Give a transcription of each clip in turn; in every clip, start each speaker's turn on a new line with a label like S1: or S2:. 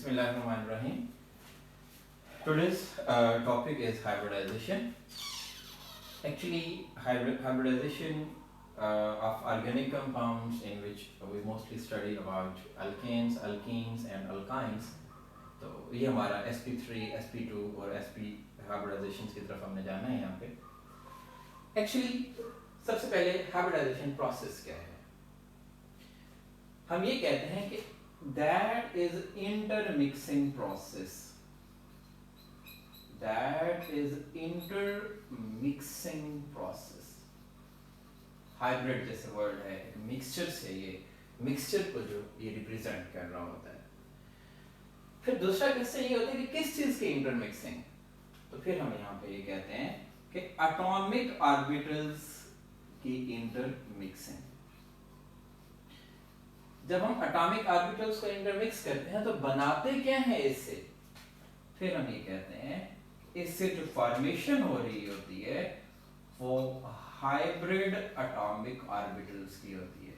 S1: Bismillahirrahmanirrahim. Today's topic is hybridization. Actually, hybridization of organic compounds, in which we mostly study about alkanes, alkenes and alkynes. तो ये हमारा sp3, sp2 और sp hybridisation की तरफ हमने जाना है यहाँ पे. एक्चुअली सबसे पहले हाइब्रिडाइजेशन प्रोसेस क्या है? हम ये कहते हैं कि that is intermixing process. That is intermixing process. Hybrid जैसे वर्ड है, मिक्सचर से ये मिक्सचर को जो ये रिप्रेजेंट कर रहा होता है. फिर दूसरा क्वेश्चन ये होता है कि किस चीज की इंटरमिक्सिंग. तो फिर हम यहाँ पे ये कहते हैं कि एटॉमिक ऑर्बिटल्स की इंटरमिक्सिंग. जब हम एटॉमिक ऑर्बिटल्स को इंटरमिक्स करते हैं तो बनाते क्या है इससे? फिर हम ये कहते हैं इससे जो फॉर्मेशन हो रही होती है वो हाइब्रिड एटॉमिक ऑर्बिटल्स की होती है.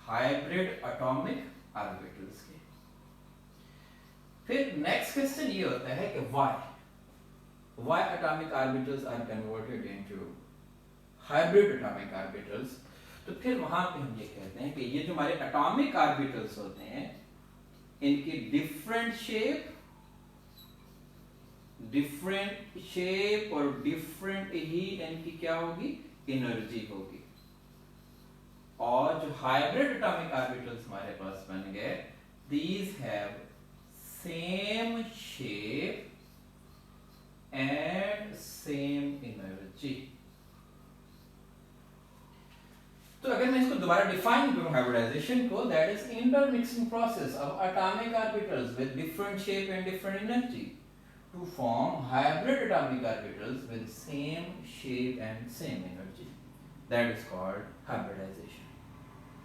S1: हाइब्रिड एटॉमिक ऑर्बिटल्स की. फिर नेक्स्ट क्वेश्चन ये होता है कि why atomic orbitals are converted into hybrid atomic orbitals. तो फिर वहां पे हम ये कहते हैं कि ये जो हमारे atomic orbitals होते हैं इनकी डिफरेंट शेप और डिफरेंट ही इनकी क्या होगी, एनर्जी होगी. और जो हाइब्रिड एटॉमिक ऑर्बिटल्स हमारे पास बन गए, these have same shape and same energy. तो अगर मैं इसको दोबारा डिफाइन करूं हाइब्रिडाइजेशन को, that is intermixing process of atomic orbitals with different shape and different energy to form hybrid atomic orbitals with same shape and same energy. That is called hybridization.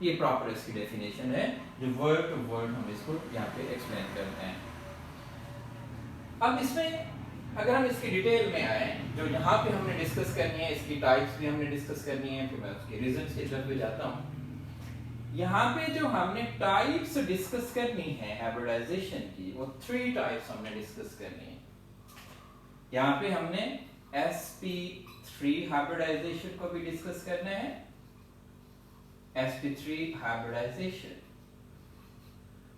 S1: ये proper इसकी definition है जो word to word हम इसको यहाँ पे explain करते हैं. अब इसमें अगर हम इसकी डिटेल में आए, जो यहाँ पे हमने डिस्कस करनी है, इसकी टाइप्स भी हमने डिस्कस करनी है, फिर मैं उसके रीजंस की तरफ भी जाता हूँ. यहाँ पे जो हमने टाइप्स डिस्कस करनी है हाइब्रिडाइजेशन की, वो 3 टाइप्स हमने डिस्कस करनी है. यहाँ पे हमने sp3 हाइब्रिडाइजेशन को भी डिस्कस करना है, sp3 हाइब्रिडाइजेशन.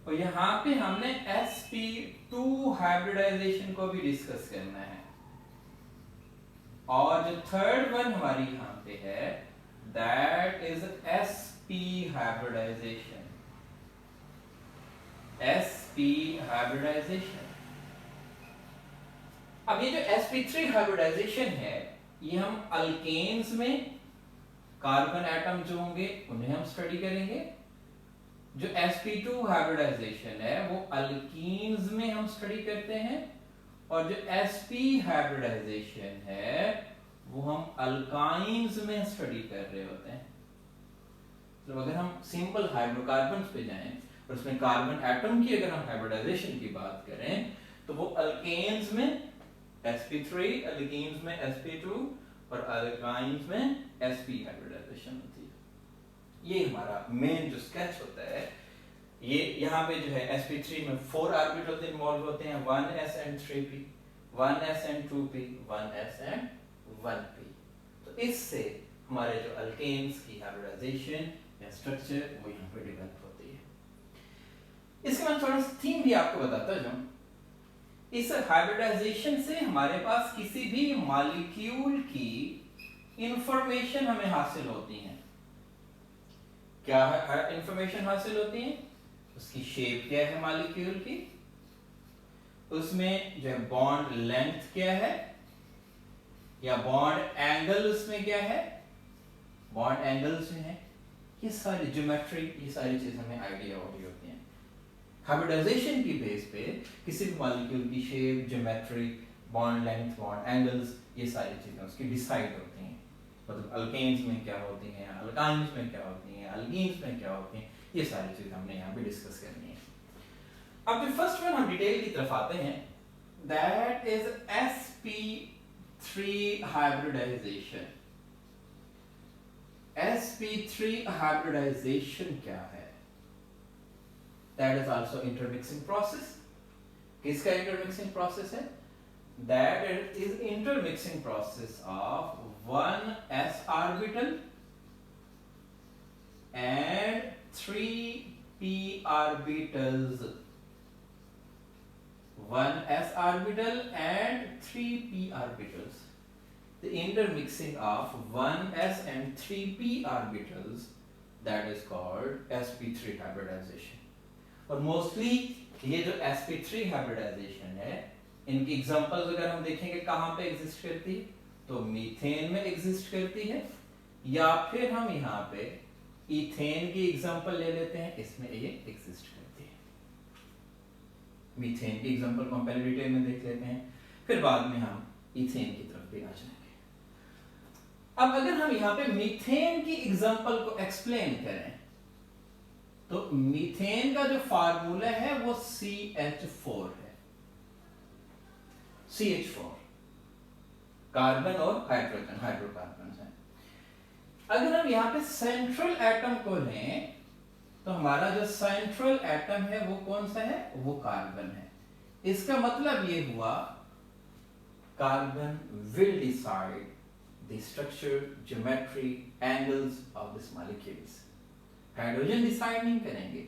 S1: और यहाँ पे हमने sp2 हाइब्रिडाइजेशन को भी डिस्कस करना है. और जो थर्ड वन हमारी यहाँ पे है, that is sp hybridization. sp hybridization. अब ये जो sp3 हाइब्रिडाइजेशन है, ये हम अल्केन्स में कार्बन एटम जो होंगे उन्हें हम स्टडी करेंगे. जो sp2 हाइब्रिडाइजेशन है वो अल्कीन्स में हम स्टडी करते हैं. और जो sp हाइब्रिडाइजेशन है वो हम अल्काइन्स में स्टडी कर रहे होते हैं. तो अगर हम सिंपल हाइड्रोकार्बन्स पे जाएं और उसमें कार्बन एटम की अगर हम हाइब्रिडाइजेशन की बात करें तो वो अल्केन्स में sp3, अल्कीन्स में sp2 और अल्काइन्स में sp हाइब्रिडाइजेशन होती है. ये हमारा मेन जो स्केच होता है. ये यहाँ पे जो है sp3 में 4 ऑर्बिटल्स इन्वॉल्व होते हैं, 1s and 3p, 1s and 2p, 1s and 1p. तो इससे हमारे जो अल्केन्स की हाइब्रिडाइजेशन या स्ट्रक्चर वो यहाँ पे डेवलप होती है. इसके बाद थोड़ा सा थीम भी आपको बताता हूँ. इस हाइब्रिडाइजेशन से हमारे पास किसी भी मॉलिक्यूल की इंफॉर्मेशन हमें हासिल होती है. क्या इंफॉर्मेशन हासिल होती है? उसकी शेप क्या है मॉलिक्यूल की, उसमें जो है बॉन्ड लेंथ क्या है, या बॉन्ड एंगल उसमें क्या है, बॉन्ड एंगल्स में है, ये सारी ज्योमेट्री, ये सारी चीजें हमें आइडिया हो रही होती हैं. हाइब्रिडाइजेशन की बेस पे किसी भी मॉलिक्यूल की shape, geometry, bond length, bond angles, ये सारी चीजें उसकी डिसाइड होती हैं. मतलब अल्केन्स में क्या होती हैं, अल्काइन्स में क्या होती हैं, अल्कीन्स में क्या होती हैं, ये सारी चीजें हमने यहाँ पे डिस्कस करनी है. अब जो फर्स्ट वन हम डिटेल की तरफ आते हैं, that is sp3 hybridisation. sp3 hybridisation क्या है? That is also intermixing process. किसका इंटरमिक्सिंग प्रोसेस है? That is intermixing process of 1s orbital and 3p orbitals, 1s orbital and 3p orbitals. The intermixing of 1s and 3p orbitals, that is called sp3 hybridization. और mostly ये जो sp3 hybridization है, इनकी examples अगर हम देखेंगे कहाँ पे एग्जिस्ट करती है, तो मीथेन में एग्जिस्ट करती है, या फिर हम यहाँ पे इथेन की एग्जांपल ले लेते हैं, इसमें ये एग्जिस्ट करती है। मीथेन की एग्जांपल को हम पहले डिटेल में देख लेते हैं, फिर बाद में हम इथेन की तरफ भी आ जाएंगे। अब अगर हम यहाँ पे मीथेन की एग्जांपल को एक्सप्लेन करें, तो मीथेन का जो फार्मूला है वो CH4 है, CH4 कार्बन और हाइड्रोजन, हाइड्रोकार्बन है। अगर हम यहाँ पे सेंट्रल एटम को लें, तो हमारा जो सेंट्रल एटम है वो कौन सा है? वो कार्बन है। इसका मतलब ये हुआ carbon will decide the structure, geometry, angles of this molecules. Hydrogen decide नहीं करेंगे,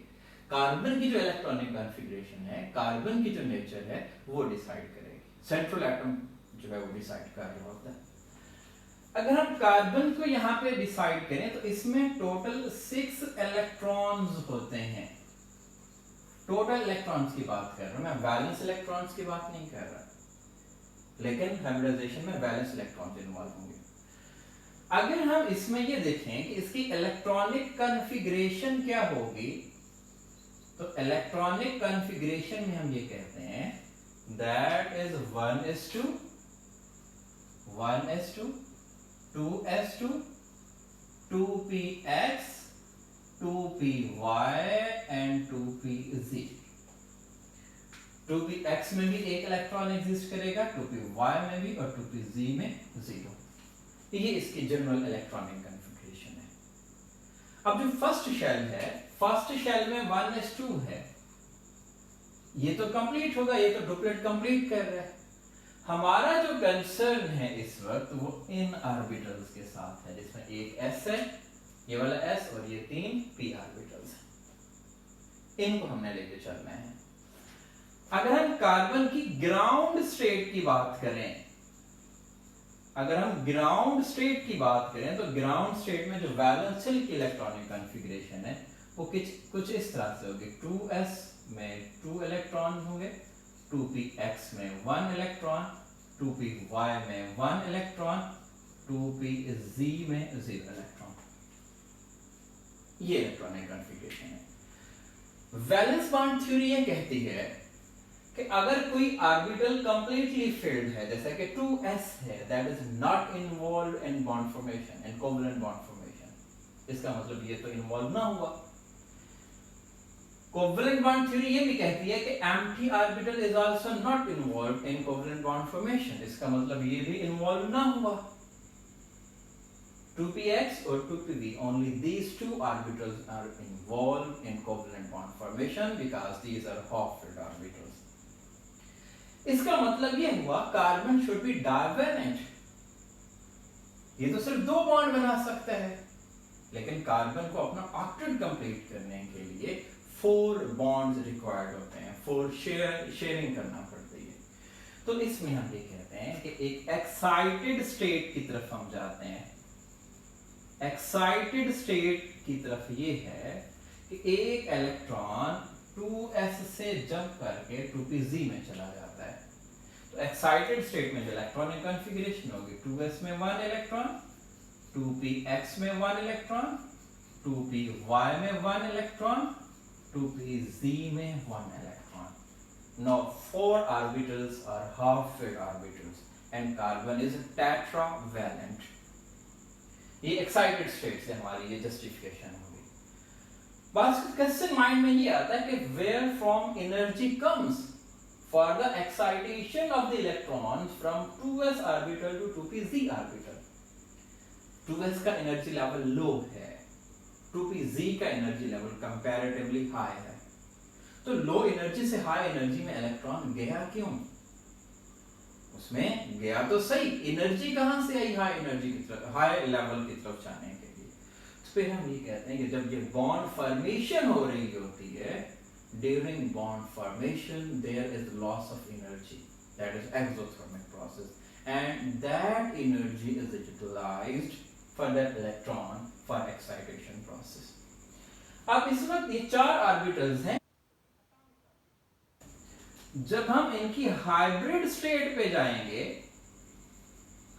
S1: कार्बन की जो इलेक्ट्रॉनिक कॉन्फ़िगरेशन है, कार्बन की जो नेचर है वो डिसाइड करेगी। सेंट्रल एटम जो है वो डिसाइड कर रहा होता है। अगर हम कार्बन को यहाँ पे डिसाइड करें, तो इसमें टोटल 6 इलेक्ट्रॉन्स होते हैं। टोटल इलेक्ट्रॉन्स की बात कर रहा हूं मैं, वैलेंस इलेक्ट्रॉन्स की बात नहीं कर रहा, लेकिन हाइब्रिडाइजेशन में वैलेंस इलेक्ट्रॉन्स इन्वॉल्व होंगे। अगर हम इसमें ये देखें कि इसकी इलेक्ट्रॉनिक कॉन्फ़िगरेशन क्या होगी, तो इलेक्ट्रॉनिक कॉन्फ़िगरेशन में हम ये कहते हैं that is 1s2 1s2 2s2 2px 2py and 2pz। 2px में भी एक इलेक्ट्रॉन एग्जिस्ट करेगा, 2py में भी, और 2pz में 0। ये इसकी जनरल इलेक्ट्रॉनिक कॉन्फ़िगरेशन है। अब जो फर्स्ट शेल है, फर्स्ट शेल में 1s2 है, ये तो कंप्लीट होगा, ये तो डुप्लेट कंप्लीट कर रहा है। हमारा जो कंसर्न है इस वक्त वो इन ऑर्बिटल्स के साथ है, जिसमें एक s है, ये वाला s, और ये 3 p ऑर्बिटल्स हैं। इनको हमने लेके चलना है। अगर हम कार्बन की ग्राउंड स्टेट की बात करें, अगर हम ग्राउंड स्टेट की बात करें, तो ग्राउंड स्टेट में जो वैलेंस शेल की इलेक्ट्रॉनिक कॉन्फ़िगरेशन है वो कुछ इस तरह से होगी। 2s में 2 इलेक्ट्रॉन होंगे, 2px में 1 इलेक्ट्रॉन, 2py में 1 इलेक्ट्रॉन, 2pz में 0 इलेक्ट्रॉन। ये इलेक्ट्रॉनिक कॉन्फ़िगरेशन है। वैलेंस बॉन्ड थ्योरी ये कहती है कि अगर कोई ऑर्बिटल कंप्लीटली फिल्ड है, जैसे कि 2s है, that is not involved in bond formation, in covalent bond formation, इसका मतलब ये तो इन्वॉल्व ना हुआ। कोवलेंट बॉन्ड थ्योरी ये भी कहती है कि empty orbital is also not involved in covalent bond formation, इसका मतलब ये भी इन्वॉल्व ना हुआ। 2px और 2pv, only these two orbitals are involved in covalent bond formation because these are half-filled orbitals. इसका मतलब ये हुआ कार्बन should be divalent, ये तो सिर्फ 2 बॉन्ड बना सकता है, लेकिन कार्बन को अपना ऑक्टेट कंप्लीट करने के लिए 4 बॉन्ड्स रिक्वायर्ड होते हैं, 4 शेयरिंग करना पड़ती है। तो इसमें हम ये कहते हैं कि एक एक्साइटेड स्टेट की तरफ हम जाते हैं। एक्साइटेड स्टेट की तरफ ये है कि एक इलेक्ट्रॉन 2s से जंप करके 2pz में चला जाता है। तो एक्साइटेड स्टेट में जो इलेक्ट्रॉनिक कॉन्फ़िगरेशन होगी, 2s में 1 इलेक्ट्रॉन, 2px में 1 इलेक्ट्रॉन, 2py में 1 इलेक्ट्रॉन, 2pz में 1 electron. Now 4 orbitals are half-filled orbitals and carbon is tetravalent. ये एक्साइटेड स्टेट से हमारी ये जस्टिफिकेशन होगी। बस क्वेश्चन माइंड में ये आता है कि where from energy comes for the excitation of the electrons from 2s orbital to 2pz orbital. 2s का एनर्जी लेवल लो है, 2pz का एनर्जी लेवल कंपैरेटिवली हाई है। तो लो एनर्जी से हाई एनर्जी में इलेक्ट्रॉन गया क्यों? उसमें गया तो सही, एनर्जी कहां से आई हाई एनर्जी की तरफ, हाई लेवल की तरफ जाने के लिए? तो फिर हम ये कहते हैं कि जब ये बॉन्ड फॉर्मेशन हो रही होती है, during bond formation there is loss of energy, that is exothermic process, and that energy is utilised for that electron for excitation process. अब इस वक्त ये 4 ऑर्बिटल्स हैं, जब हम इनकी हाइब्रिड स्टेट पे जाएंगे,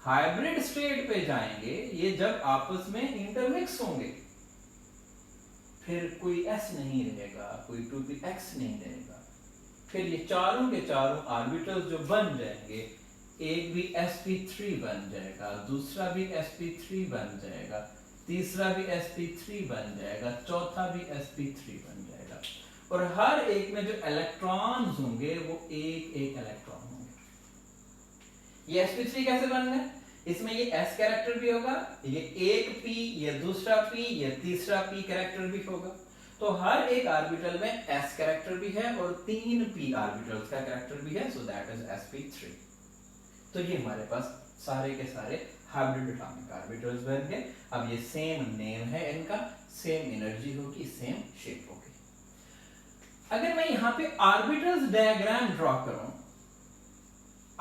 S1: हाइब्रिड स्टेट पे जाएंगे, ये जब आपस में इंटरमिक्स होंगे, फिर कोई s नहीं रहेगा, कोई 2px नहीं रहेगा, फिर ये चारों के चारों ऑर्बिटल्स जो बन जाएंगे, एक भी sp3 बन जाएगा, दूसरा भी sp3 बन जाएगा, तीसरा भी sp3 बन जाएगा, चौथा भी sp3 बन जाएगा, और हर एक में जो इलेक्ट्रॉन्स होंगे वो एक एक इलेक्ट्रॉन होंगे। ये sp3 कैसे बन गए? इसमें ये s कैरेक्टर भी होगा, ये एक p, ये दूसरा p, ये तीसरा p कैरेक्टर भी होगा, तो हर एक ऑर्बिटल में s कैरेक्टर भी है और 3 p ऑर्बिटल्स का कैरेक्टर भी है, सो दैट इज sp3। तो ये हमारे पास सारे के सारे हाइब्रिड एटॉमिक ऑर्बिटल्स बन गए। अब ये सेम नेम है इनका, सेम एनर्जी होगी, सेम शेप होगी। अगर मैं यहां पे ऑर्बिटल्स डायग्राम ड्रॉ करूं,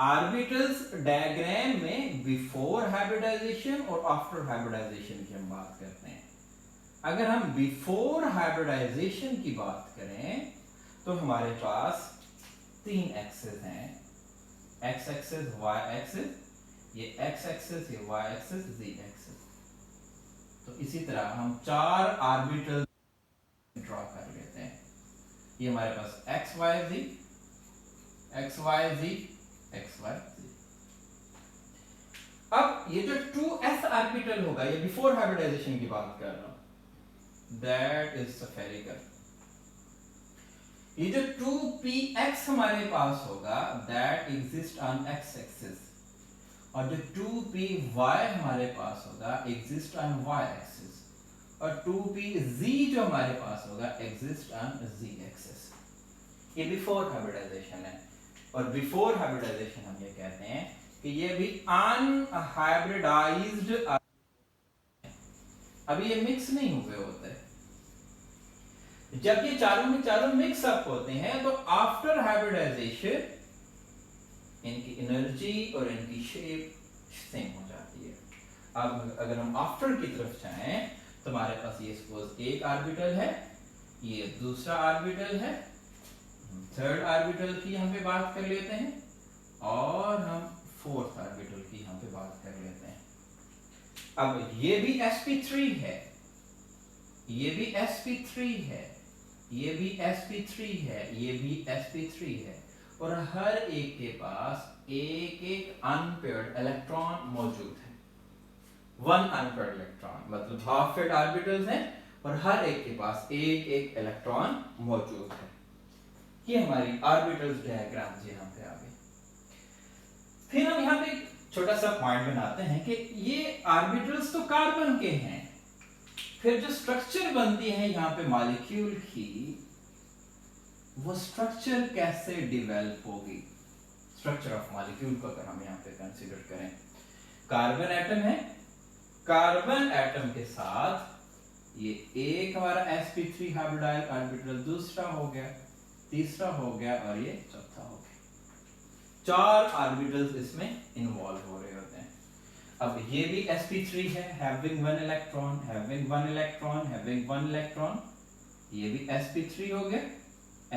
S1: ऑर्बिटल्स डायग्राम में बिफोर हाइब्रिडाइजेशन और आफ्टर हाइब्रिडाइजेशन की हम बात करते हैं। अगर हम बिफोर हाइब्रिडाइजेशन की बात करें तो हमारे पास 3 एक्सेस हैं, x एक्सेस, y एक्सेस, ये x एक्सेस, ये y एक्सेस, z एक्सेस। तो इसी तरह हम 4 ऑर्बिटल ड्रॉ कर लेते हैं। ये हमारे पास x y z, x y z, x y z। अब ये जो 2s ऑर्बिटल होगा, ये बिफोर हाइब्रिडाइजेशन की बात कर रहा हूं, दैट इज स्फेरिकल। ये जो 2px हमारे पास होगा, that exist on x axis, और जो 2py हमारे पास होगा एग्जिस्ट ऑन y एक्सिस, और 2pz जो हमारे पास होगा एग्जिस्ट ऑन z एक्सिस। ये बिफोर हाइब्रिडाइजेशन है, और बिफोर हाइब्रिडाइजेशन हम ये कहते हैं कि ये भी अनहाइब्रिडाइज्ड, अभी ये मिक्स नहीं हुए होते। जब ये चारों में चारों मिक्स अप होते हैं तो आफ्टर हाइब्रिडाइजेशन इनकी एनर्जी और इनकी शेप सेम हो जाती है। अब अगर हम आफ्टर की तरफ जाएं तो हमारे पास ये सपोज एक ऑर्बिटल है, ये दूसरा ऑर्बिटल है, थर्ड ऑर्बिटल की यहाँ पे बात कर लेते हैं, और हम फोर्थ ऑर्बिटल की यहाँ पे बात कर लेते हैं। अब ये भी sp3 है, ये भी sp3 है, ये भी sp3 है, ये भी sp3 है, और हर एक के पास एक एक अनपेयर्ड इलेक्ट्रॉन मौजूद है। 1 अनपेयर्ड इलेक्ट्रॉन मतलब हाफ पेयर्ड ऑर्बिटल्स हैं, और हर एक के पास एक एक इलेक्ट्रॉन मौजूद है। ये हमारी ऑर्बिटल्स डायग्राम यहाँ पे आ गए। फिर हम यहाँ पे एक छोटा सा पॉइंट बनाते हैं कि ये ऑर्बिटल्स तो कार्बन के हैं, फिर जो स्ट्रक्चर बनती है यहाँ पे मॉलिक्यूल की, वो स्ट्रक्चर कैसे डेवलप होगी? स्ट्रक्चर ऑफ मॉलिक्यूल को अगर हम यहाँ पे कंसीडर करें, कार्बन एटम है, कार्बन एटम के साथ ये एक हमारा sp3 हाइब्रिडाइल ऑर्बिटल, दूसरा हो गया, तीसरा हो गया, और ये चौथा हो गया। 4 ऑर्बिटल्स इसमें इन्वॉल्व हो रहे होते हैं। अब ये भी sp3 है, having 1 electron, having 1 electron, having 1 electron, ये भी sp3 हो गया,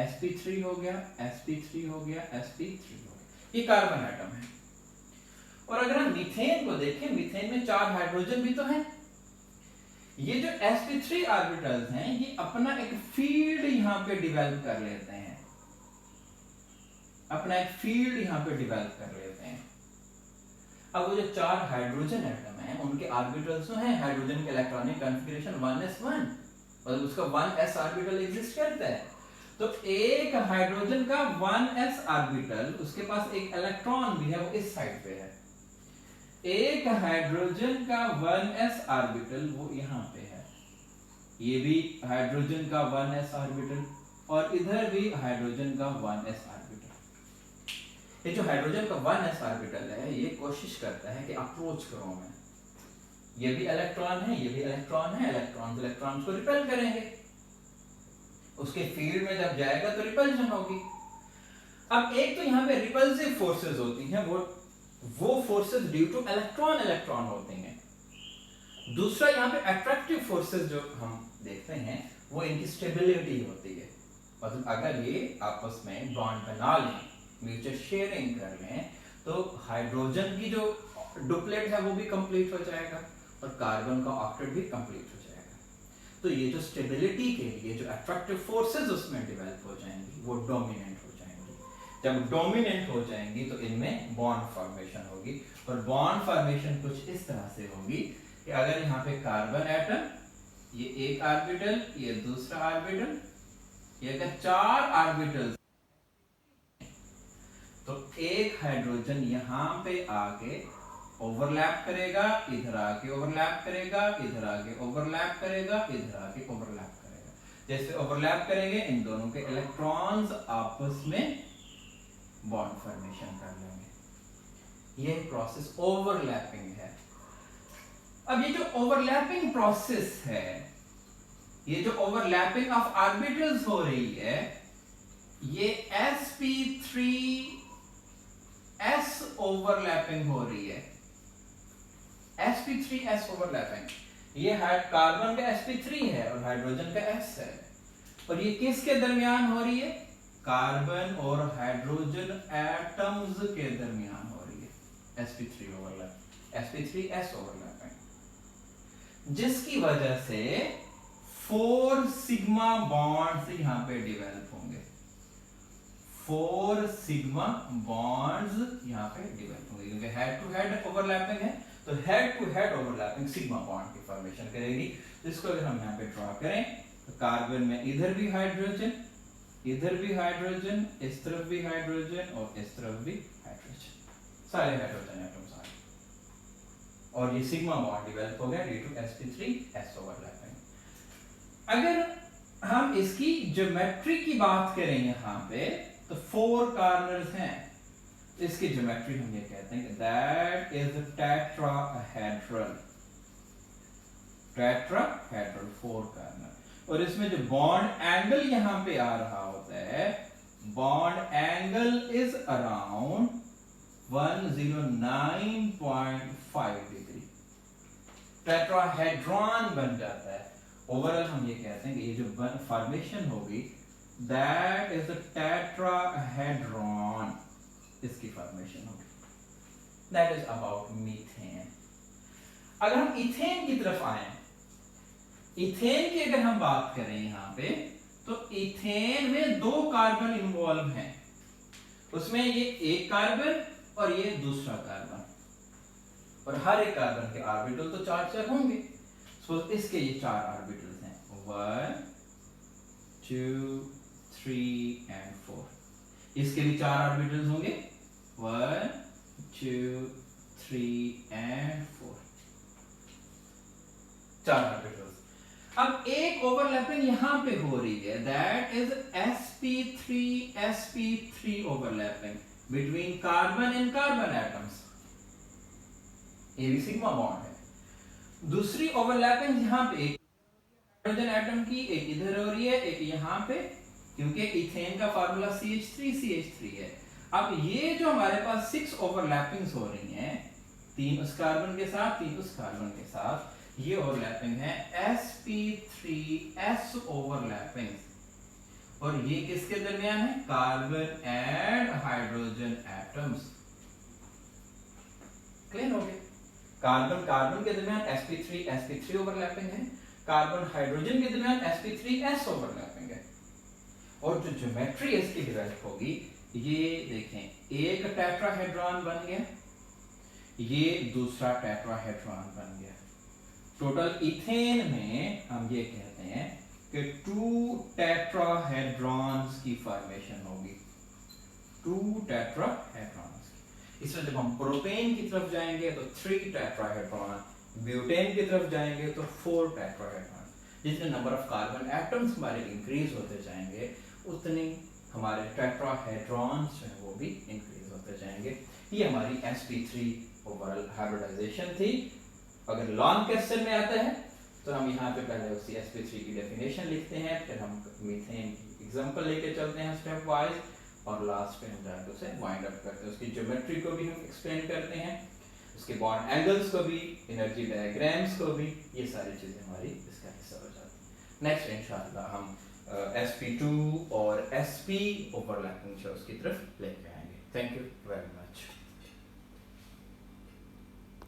S1: sp3 हो गया, sp3 हो गया, sp3 हो गया। ये कार्बन एटम है। और अगर हम मीथेन को देखें, मीथेन में 4 हाइड्रोजन भी तो हैं। ये जो sp3 ऑर्बिटल्स हैं, ये अपना एक फील्ड यहाँ पे डेवलप कर लेते हैं, अपना एक फील्ड यहाँ पे डेवलप कर लेते हैं। अब वो जो 4 हाइड्रोजन एटम हैं, उनके ऑर्बिटल्स जो हैं, हाइड्रोजन के इलेक्ट्रॉनिक कॉन्फ़िगरेशन 1s1, मतलब उसका 1s ऑर्बिटल एग्जिस्ट करता है। तो एक हाइड्रोजन का 1s ऑर्बिटल, उसके पास एक इलेक्ट्रॉन भी है, वो इस साइड पे है। एक हाइड्रोजन का 1s ऑर्बिटल वो यहाँ पे है, ये भी हाइड्रोजन का 1s ऑर्बिटल, और इधर भी हाइड्रोजन का 1s ऑर्बिटल। ये जो हाइड्रोजन का 1s ऑर्बिटल है ये कोशिश करता है कि अप्रोच करो मैं, ये भी इलेक्ट्रॉन है, ये भी इलेक्ट्रॉन है, इलेक्ट्रॉन को रिपेल करेंगे, उसके फील्ड में जब जाएगा तो रिपल्शन होगी। अब एक तो यहाँ पे रिपल्सिव फोर्सेस होती हैं, वो फोर्सेस ड्यू टू इलेक्ट्रॉन होती हैं। दूसरा यहाँ पे अट्रैक्टिव फोर्सेस जो हम देखते हैं वो इनकी स्टेबिलिटी होती है। मतलब अगर ये आपस में बॉन्ड बना लें, म्यूचुअल शेयरिंग कर लें, तो हाइड्रोजन की जो डुप्लेट है वो भी कंप्लीट हो जाएगा और कार्बन का ऑक्टेट भी कंप्लीट हो जाएगा। तो ये जो स्टेबिलिटी के लिए जो अट्रैक्टिव फोर्सेस उसमें डेवलप हो जाएंगी वो डोमिनेंट हो जाएंगी। जब डोमिनेंट हो जाएंगी तो इनमें बॉन्ड फॉर्मेशन होगी, और बॉन्ड फॉर्मेशन कुछ इस तरह से होगी कि अगर यहाँ पे कार्बन एटम, ये एक ऑर्बिटल, ये दूसरा ऑर्बिटल, ये अगर 4 ऑर्बिटल, तो एक हाइड्रोजन यहाँ पे आके ओवरलैप करेगा, इधर आके ओवरलैप करेगा, इधर आके ओवरलैप करेगा, इधर आके ओवरलैप करेगा। जैसे ओवरलैप करेंगे इन दोनों के इलेक्ट्रॉन्स आपस में बॉन्ड फॉर्मेशन कर लेंगे। ये प्रोसेस ओवरलैपिंग है। अब ये जो ओवरलैपिंग प्रोसेस है, ये जो ओवरलैपिंग ऑफ ऑर्बिटल्स हो रही है, ये sp3s ओवरलैपिंग हो रही है। sp3s ओवरलैपिंग, ये कार्बन का sp3 है और हाइड्रोजन का s है, और ये किसके दरमियान हो रही है? कार्बन और हाइड्रोजन एटम्स के दरमियान हो रही है sp3 ओवरलैप, sp3s ओवरलैपिंग, जिसकी वजह से 4 सिग्मा बॉन्ड्स यहां पे डेवलप होंगे। 4 सिग्मा बॉन्ड्स यहां पे डेवलप होंगे, क्योंकि हेड टू हेड ओवरलैपिंग है, तो head to head overlapping sigma bond की फॉर्मेशन करेगी। इसको अगर हम यहां पे ड्रॉ करें तो कार्बन में इधर भी हाइड्रोजन, इधर भी हाइड्रोजन, इस तरफ भी हाइड्रोजन और इस तरफ भी हाइड्रोजन, सारे हाइड्रोजन एटम्स आ गए और ये सिग्मा बॉन्ड डेवलप हो गया ड्यू टू sp3s ओवरलैपिंग। अगर हम इसकी ज्योमेट्री की बात करें यहाँ पे, तो 4 कॉर्नर्स हैं, इसकी ज्योमेट्री हम ये कहते हैं कि दैट इज टेट्राहेड्रल, 4 कॉर्नर, और इसमें जो बॉन्ड एंगल यहां पे आ रहा होता है, bond angle is around 109.5 degree, tetrahedron बन जाता है। ओवरऑल हम ये कहते हैं कि ये जो फॉर्मेशन होगी दैट इज अ टेट्राहेड्रॉन, इसकी फॉर्मेशन होगी। That is about methane. अगर हम इथेन की तरफ आए, इथेन की अगर हम बात करें यहां पे, तो इथेन में 2 कार्बन इन्वॉल्व हैं, उसमें ये एक कार्बन और ये दूसरा कार्बन, और हर एक कार्बन के ऑर्बिटल तो 4 होंगे। सो इसके ये 4 ऑर्बिटल्स हैं, 1 2 3 एंड 4। इसके भी 4 ऑर्बिटल्स होंगे, 1 2 3 एंड 4, 4 ऑर्बिटल्स। अब एक ओवरलैपिंग यहां पे हो रही है, that is sp3 overlapping between carbon and carbon atoms, ये भी सिग्मा बॉन्ड है। दूसरी ओवरलैपिंग यहां पे एक हाइड्रोजन एटम की, एक इधर हो रही है, एक यहां पे, क्योंकि इथेन का फार्मूला CH3 है। अब ये जो हमारे पास 6 ओवरलैपिंग्स हो रही हैं, 3 उस कार्बन के साथ, 3 उस कार्बन के साथ, ये ओवरलैपिंग है sp3s ओवरलैपिंग, और ये किसके दरमियान है? Carbon and hydrogen atoms. Clear हो गया? कार्बन के दरमियान sp3 ओवरलैपिंग है, कार्बन हाइड्रोजन के दरमियान sp3s ओवरलैपिंग है, और जो ज्योमेट्री इसकी डेवलप होगी, ये देखें, एक टेट्राहेड्रॉन बन गया, ये दूसरा टेट्राहेड्रॉन बन गया। टोटल इथेन में हम ये कहते हैं कि 2 टेट्राहेड्रॉन्स की फॉर्मेशन होगी, 2 टेट्राहेड्रॉन्स। इसमें जब हम प्रोपेन की तरफ जाएंगे तो 3 टेट्राहेड्रॉन, ब्यूटेन की तरफ जाएंगे तो 4 टेट्राहेड्रॉन। जितने नंबर ऑफ कार्बन एटम्स हमारे इंक्रीज होते जाएंगे, उतने हमारे टेट्राहेड्रॉन्स जो है वो भी इंक्रीज होते जाएंगे। ये हमारी sp3 ओवरऑल हाइब्रिडाइजेशन थी। अगर लॉन्ग क्वेश्चन में आता है तो हम यहाँ पे पहले उसकी sp3 की डेफिनेशन लिखते हैं, फिर हम मीथेन की एग्जांपल लेके चलते हैं स्टेप वाइज, और लास्ट पे हम जाके उसे वाइंड अप करते हैं। उसकी ज्योमेट्री को भी हम एक्सप्लेन करते हैं, उसके बॉन्ड एंगल्स को भी, एनर्जी डायग्राम्स को भी, ये सारी चीजें हमारी इसका हिस्सा हो जाती हैं। नेक्स्ट इंशाल्लाह हम sp2 और sp ओवरलैपिंग शोज की तरफ लेके आएंगे। Thank you very much.